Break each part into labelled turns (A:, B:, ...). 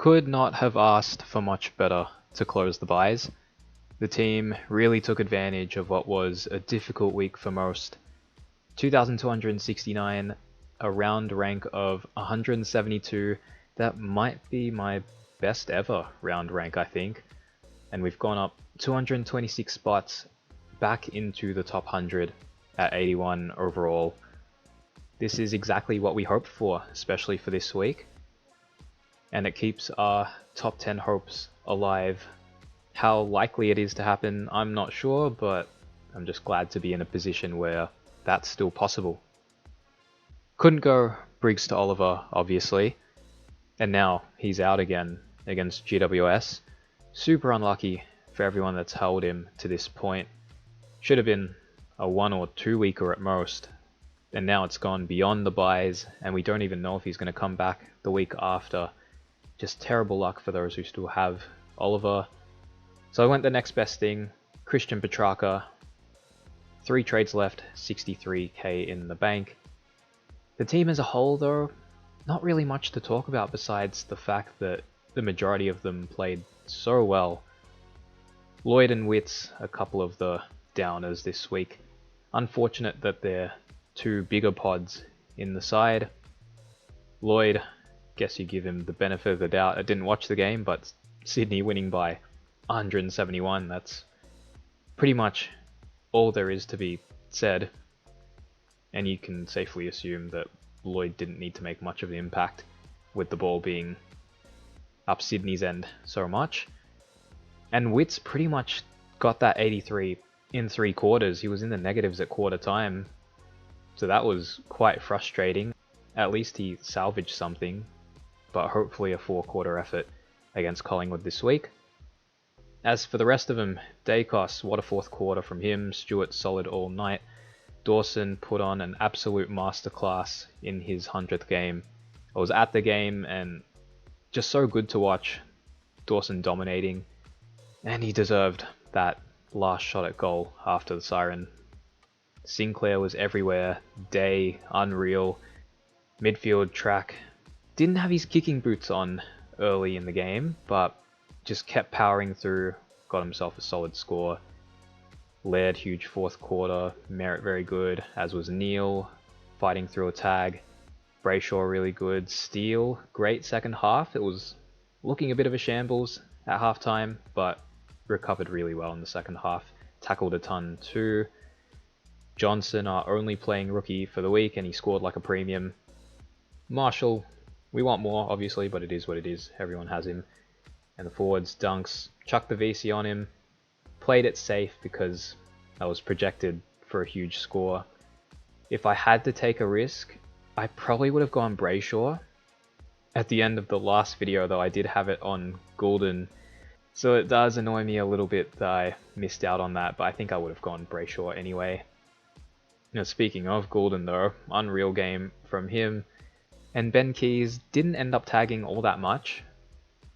A: Could not have asked for much better to close the buys. The team really took advantage of what was a difficult week for most. 2,269, a round rank of 172. That might be my best ever round rank, I think. And we've gone up 226 spots back into the top 100 at 81 overall. This is exactly what we hoped for, especially for this week. And it keeps our top 10 hopes alive. How likely it is to happen, I'm not sure, but I'm just glad to be in a position where that's still possible. Couldn't go Briggs to Oliver, obviously. And now he's out again against GWS. Super unlucky for everyone that's held him to this point. Should have been a 1 or 2 weeker at most. And now it's gone beyond the buys, and we don't even know if he's going to come back the week after. Just terrible luck for those who still have Oliver. So I went the next best thing, Christian Petrarca. 3 trades left, 63k in the bank. The team as a whole though, not really much to talk about besides the fact that the majority of them played so well. Lloyd and Witts, a couple of the downers this week. Unfortunate that they're 2 bigger pods in the side. Lloyd, guess you give him the benefit of the doubt. I didn't watch the game, but Sydney winning by 171, that's pretty much all there is to be said. And you can safely assume that Lloyd didn't need to make much of an impact with the ball being up Sydney's end so much. And Witts pretty much got that 83 in 3 quarters. He was in the negatives at quarter time, so that was quite frustrating. At least he salvaged something, but hopefully a 4-quarter effort against Collingwood this week. As for the rest of them, Dacos, what a 4th quarter from him. Stewart solid all night. Dawson put on an absolute masterclass in his 100th game. I was at the game and just so good to watch Dawson dominating. And he deserved that last shot at goal after the siren. Sinclair was everywhere. Day, unreal. Midfield track. Didn't have his kicking boots on early in the game, but just kept powering through, got himself a solid score. Laird, huge 4th quarter. Merritt, very good, as was Neil, fighting through a tag. Brayshaw, really good. Steele, great second half. It was looking a bit of a shambles at halftime, but recovered really well in the second half. Tackled a ton too. Johnson, our only playing rookie for the week, and he scored like a premium. Marshall, we want more, obviously, but it is what it is. Everyone has him. And the forwards, Dunks, chucked the VC on him. Played it safe because I was projected for a huge score. If I had to take a risk, I probably would have gone Brayshaw. At the end of the last video, though, I did have it on Goulden. So it does annoy me a little bit that I missed out on that, but I think I would have gone Brayshaw anyway. Now, speaking of Goulden, though, unreal game from him. And Ben Keys didn't end up tagging all that much.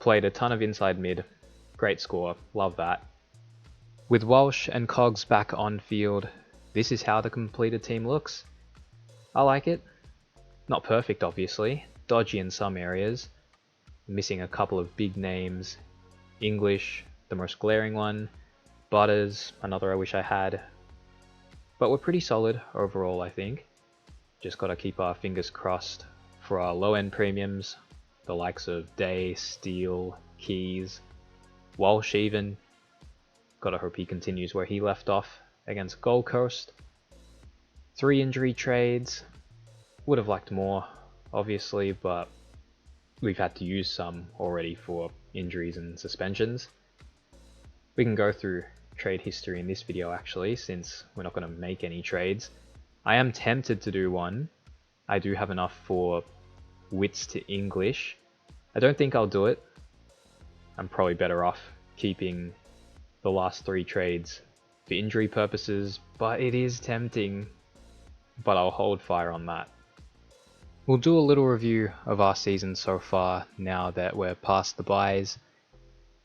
A: Played a ton of inside mid. Great score. Love that. With Walsh and Cogs back on field, this is how the completed team looks. I like it. Not perfect, obviously. Dodgy in some areas. Missing a couple of big names. English, the most glaring one. Butters, another I wish I had. But we're pretty solid overall, I think. Just gotta keep our fingers crossed for our low-end premiums. The likes of Day, Steele, Keys, Walsh even. Gotta hope he continues where he left off against Gold Coast. 3 injury trades. Would have liked more, obviously, but we've had to use some already for injuries and suspensions. We can go through trade history in this video actually, since we're not going to make any trades. I am tempted to do one. I do have enough for Witts to English. I don't think I'll do it. I'm probably better off keeping the last 3 trades for injury purposes, but it is tempting. But I'll hold fire on that. We'll do a little review of our season so far now that we're past the buys.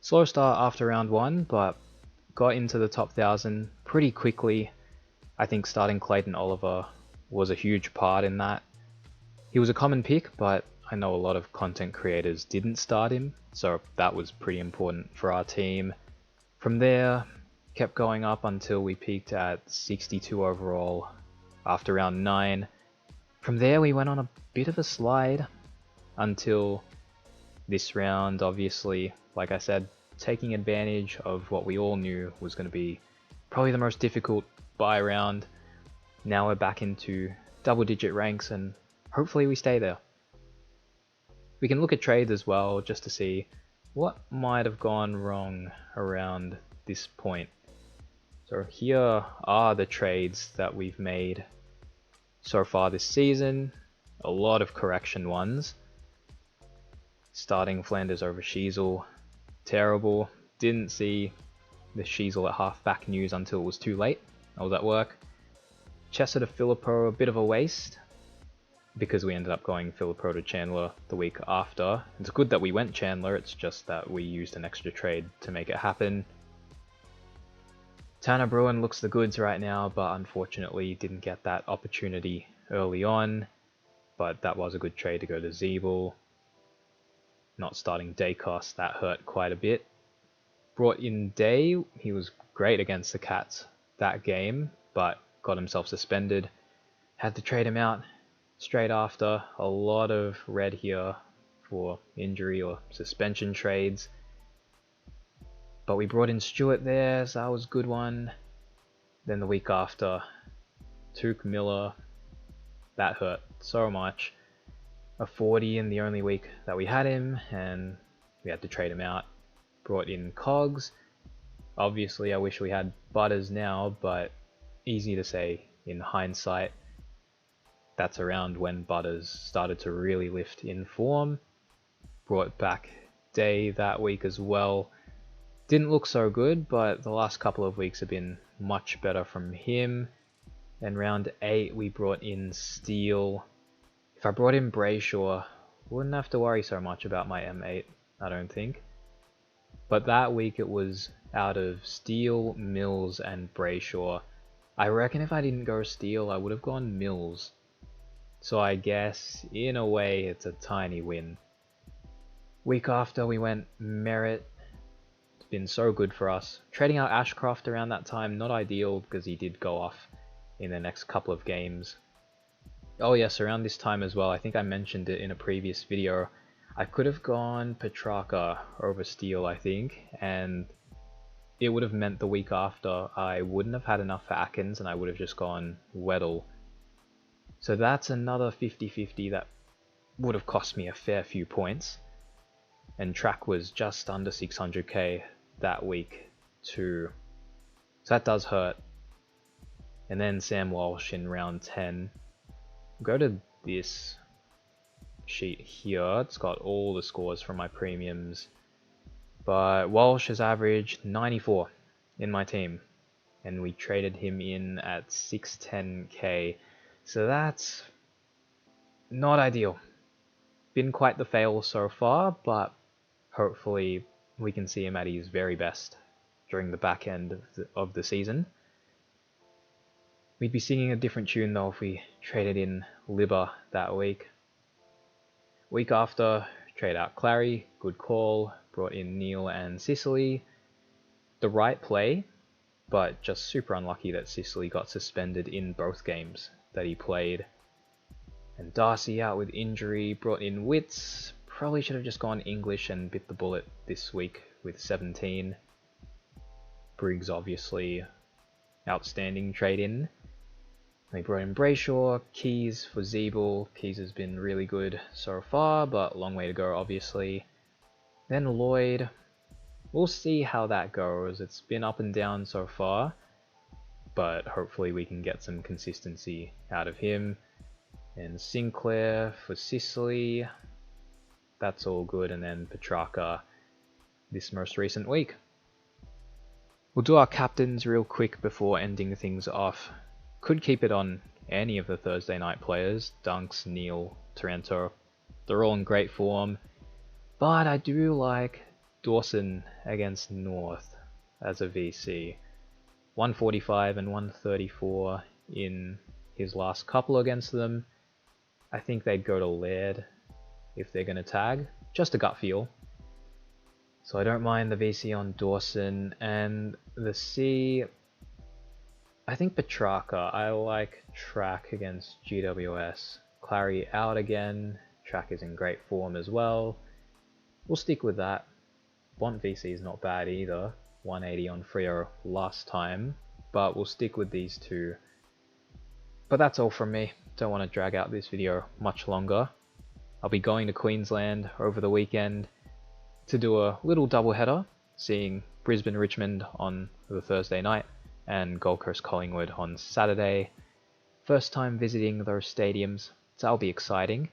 A: Slow start after round 1, but got into the top 1,000 pretty quickly. I think starting Clayton Oliver was a huge part in that. He was a common pick, but I know a lot of content creators didn't start him, so that was pretty important for our team. From there, kept going up until we peaked at 62 overall after round 9. From there we went on a bit of a slide until this round, obviously, like I said, taking advantage of what we all knew was going to be probably the most difficult buy round. Now we're back into double-digit ranks and hopefully we stay there. We can look at trades as well just to see what might have gone wrong around this point. So here are the trades that we've made so far this season. A lot of correction ones. Starting Flanders over Sheasel, terrible. Didn't see the Sheasel at halfback news until it was too late. I was at work. Chesser to Philippou, a bit of a waste, because we ended up going Philippou to Chandler the week after. It's good that we went Chandler, it's just that we used an extra trade to make it happen. Tanner Bruin looks the goods right now, but unfortunately didn't get that opportunity early on. But that was a good trade to go to Zeeble. Not starting Dacos, that hurt quite a bit. Brought in Day, he was great against the Cats that game, but got himself suspended. Had to trade him out straight after. A lot of red here for injury or suspension trades. But we brought in Stewart there, so that was a good one. Then the week after, Took Miller, that hurt so much. A 40 in the only week that we had him, and we had to trade him out. Brought in Cogs. Obviously I wish we had Butters now, but easy to say in hindsight. That's around when Butters started to really lift in form. Brought back Day that week as well. Didn't look so good, but the last couple of weeks have been much better from him. Then round 8 we brought in Steele. If I brought in Brayshaw, wouldn't have to worry so much about my M8, I don't think. But that week it was out of Steele, Mills and Brayshaw. I reckon if I didn't go Steele, I would have gone Mills. So I guess, in a way, it's a tiny win. Week after we went Merritt. It's been so good for us. Trading out Ashcroft around that time, not ideal because he did go off in the next couple of games. Oh yes, around this time as well, I think I mentioned it in a previous video, I could have gone Petrarca over Steele, I think, and it would have meant the week after I wouldn't have had enough for Atkins and I would have just gone Weddle. So that's another 50-50 that would have cost me a fair few points. And track was just under 600k that week too. So that does hurt. And then Sam Walsh in round 10. Go to this sheet here. It's got all the scores from my premiums. But Walsh has averaged 94 in my team. And we traded him in at 610k. So that's not ideal. Been quite the fail so far, but hopefully we can see him at his very best during the back end of the season. We'd be singing a different tune though if we traded in Libba that week. Week after, trade out Clary, good call, brought in Neil and Sicily. The right play, but just super unlucky that Sicily got suspended in both games that he played. And Darcy out with injury, brought in Wits. Probably should have just gone English and bit the bullet this week with 17. Briggs obviously outstanding trade in. We brought in Brayshaw, Keys for Zeeble. Keys has been really good so far, but long way to go obviously. Then Lloyd. We'll see how that goes. It's been up and down so far, but hopefully we can get some consistency out of him. And Sinclair for Sicily. That's all good. And then Petrarca this most recent week. We'll do our captains real quick before ending things off. Could keep it on any of the Thursday night players. Dunks, Neil, Taranto. They're all in great form. But I do like Dawson against North as a VC. 145 and 134 in his last couple against them. I think they'd go to Laird. if they're going to tag. Just a gut feel. So I don't mind the VC on Dawson, and the C, I think Petrarca. I like track against GWS. Clary out again. Track is in great form as well. We'll stick with that. Bont VC is not bad either. 180 on Freo last time, but we'll stick with these two. But that's all from me. Don't want to drag out this video much longer. I'll be going to Queensland over the weekend to do a little doubleheader, seeing Brisbane Richmond on the Thursday night and Gold Coast Collingwood on Saturday. First time visiting those stadiums, so that'll be exciting.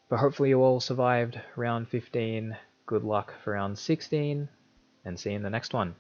A: But hopefully you all survived round 15. Good luck for round 16, and see you in the next one.